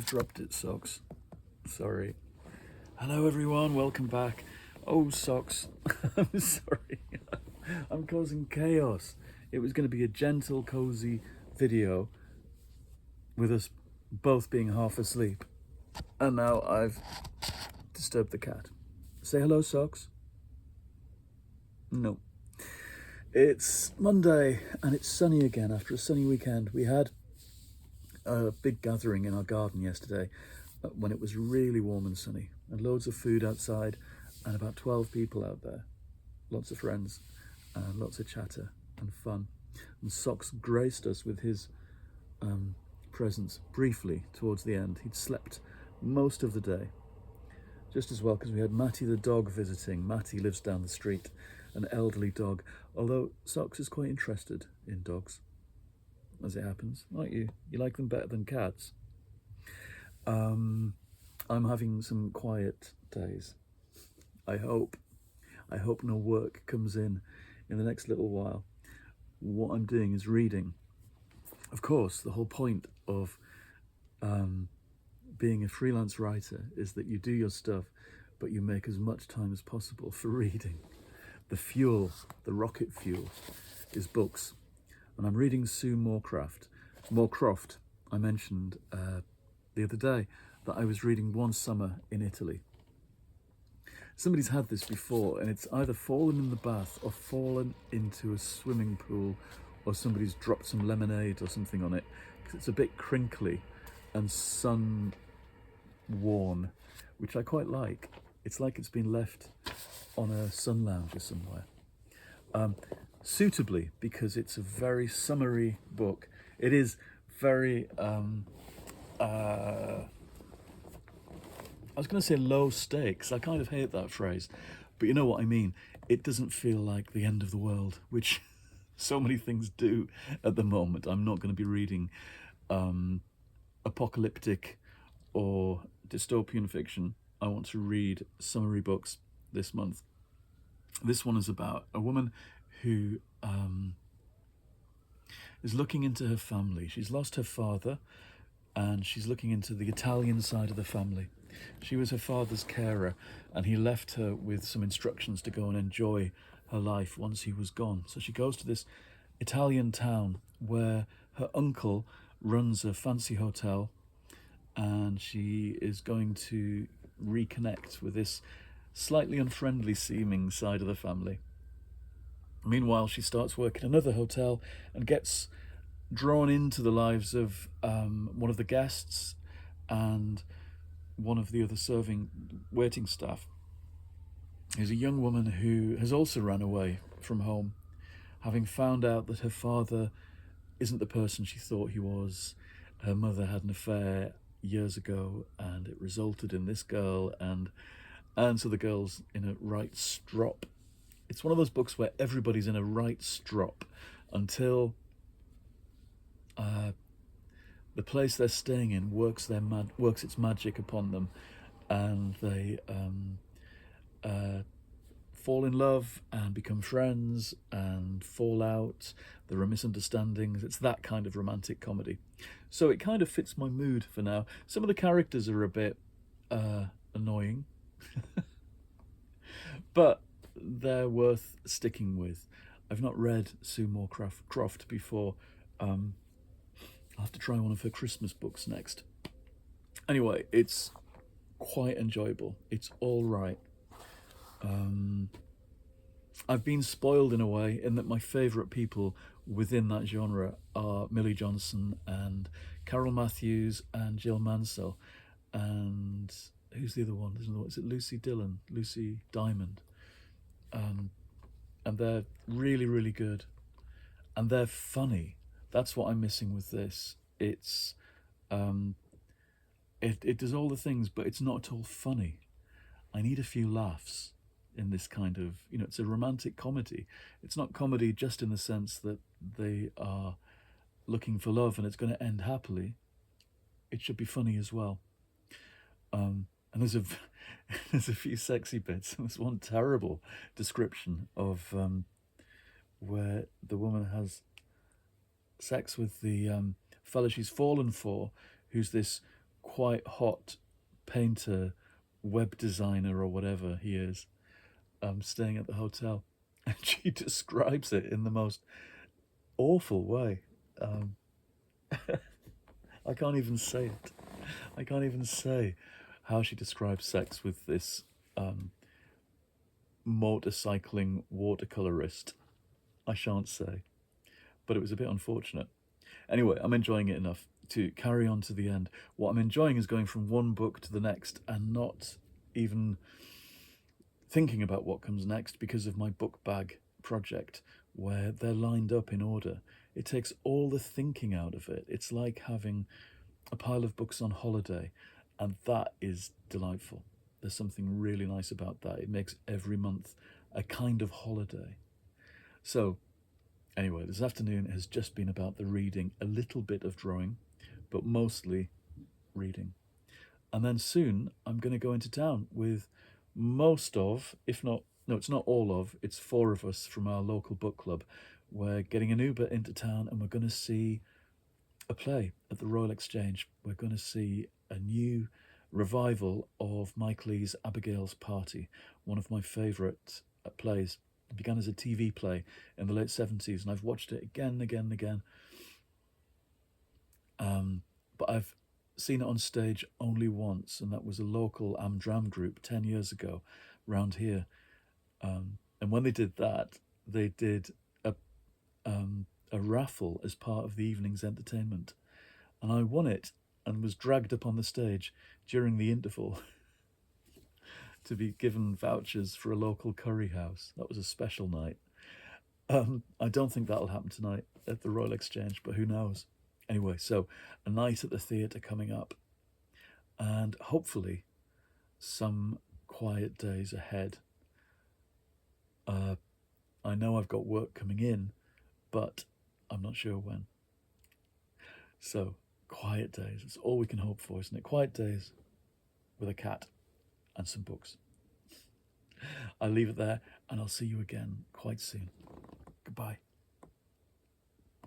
dropped it, Socks. Sorry. Hello, everyone. Welcome back. Oh, Socks. I'm sorry. I'm causing chaos. It was going to be a gentle, cozy video with us both being half asleep. And now I've disturbed the cat. Say hello, Socks. No. It's Monday and it's sunny again after a sunny weekend. We had a big gathering in our garden yesterday when it was really warm and sunny, and loads of food outside and about 12 people out there. Lots of friends and lots of chatter and fun. And Socks graced us with his presence briefly towards the end. He'd slept most of the day, just as well, because we had Matty the dog visiting. Matty lives down the street, an elderly dog, although Socks is quite interested in dogs, as it happens. Aren't you? You like them better than cats. I'm having some quiet days. I hope no work comes in the next little while. What I'm doing is reading. Of course, the whole point of being a freelance writer is that you do your stuff, but you make as much time as possible for reading. The fuel, the rocket fuel, is books. And I'm reading Sue Moorcroft. I mentioned the other day that I was reading One Summer in Italy. Somebody's had this before, and it's either fallen in the bath or fallen into a swimming pool, or somebody's dropped some lemonade or something on it, because it's a bit crinkly and sun worn, which I quite like. It's like it's been left on a sun lounger somewhere. Suitably, because it's a very summery book. It is very I was going to say low stakes. I kind of hate that phrase, but you know what I mean. It doesn't feel like the end of the world, which so many things do at the moment. I'm not going to be reading apocalyptic or dystopian fiction. I want to read summary books this month. This one is about a woman who is looking into her family. She's lost her father, and she's looking into the Italian side of the family. She was her father's carer, and he left her with some instructions to go and enjoy her life once he was gone. So she goes to this Italian town where her uncle runs a fancy hotel, and she is going to reconnect with this slightly unfriendly seeming side of the family. Meanwhile, she starts work at another hotel and gets drawn into the lives of one of the guests and one of the other waiting staff. Is a young woman who has also ran away from home, having found out that her father isn't the person she thought he was. Her mother had an affair years ago, and it resulted in this girl, and so the girl's in a right strop. It's one of those books where everybody's in a right strop until the place they're staying in works its magic upon them, and they fall in love and become friends and fall out. There are misunderstandings. It's that kind of romantic comedy. So it kind of fits my mood for now. Some of the characters are a bit annoying, but they're worth sticking with. I've not read Sue Moorcroft before. I'll have to try one of her Christmas books next. Anyway, it's quite enjoyable. It's all right. I've been spoiled in a way in that my favourite people within that genre are Millie Johnson and Carol Matthews and Jill Mansell. And who's the other one? There's another one. Is it Lucy Diamond? And they're really, really good. And they're funny. That's what I'm missing with this. It's it does all the things, but it's not at all funny. I need a few laughs in this kind of, it's a romantic comedy. It's not comedy just in the sense that they are looking for love and it's going to end happily. It should be funny as well. And there's a few sexy bits. There's one terrible description of where the woman has sex with the fella she's fallen for, who's this quite hot painter, web designer, or whatever he is, staying at the hotel. And she describes it in the most awful way. Um, I can't even say it. I can't even say how she describes sex with this motorcycling watercolorist. I shan't say. But it was a bit unfortunate. Anyway, I'm enjoying it enough to carry on to the end. What I'm enjoying is going from one book to the next and not even thinking about what comes next because of my book bag project where they're lined up in order. It takes all the thinking out of it. It's like having a pile of books on holiday, and that is delightful. There's something really nice about that. It makes every month a kind of holiday. So, anyway, this afternoon has just been about the reading, a little bit of drawing, but mostly reading. And then soon I'm going to go into town with most of, if not, no, it's not all of, it's 4 of us from our local book club. We're getting an Uber into town and we're going to see a play at the Royal Exchange. We're going to see a new revival of Mike Leigh's Abigail's Party, one of my favourite plays. It began as a TV play in the late 70s, and I've watched it again and again and again. But I've seen it on stage only once, and that was a local Amdram group 10 years ago round here. And when they did that, they did a raffle as part of the evening's entertainment. And I won it and was dragged up on the stage during the interval to be given vouchers for a local curry house. That was a special night. I don't think that'll happen tonight at the Royal Exchange, but who knows? Anyway, so a night at the theatre coming up, and hopefully some quiet days ahead. I know I've got work coming in, but I'm not sure when. So, quiet days. It's all we can hope for, isn't it? Quiet days with a cat and some books. I'll leave it there, and I'll see you again quite soon. Goodbye.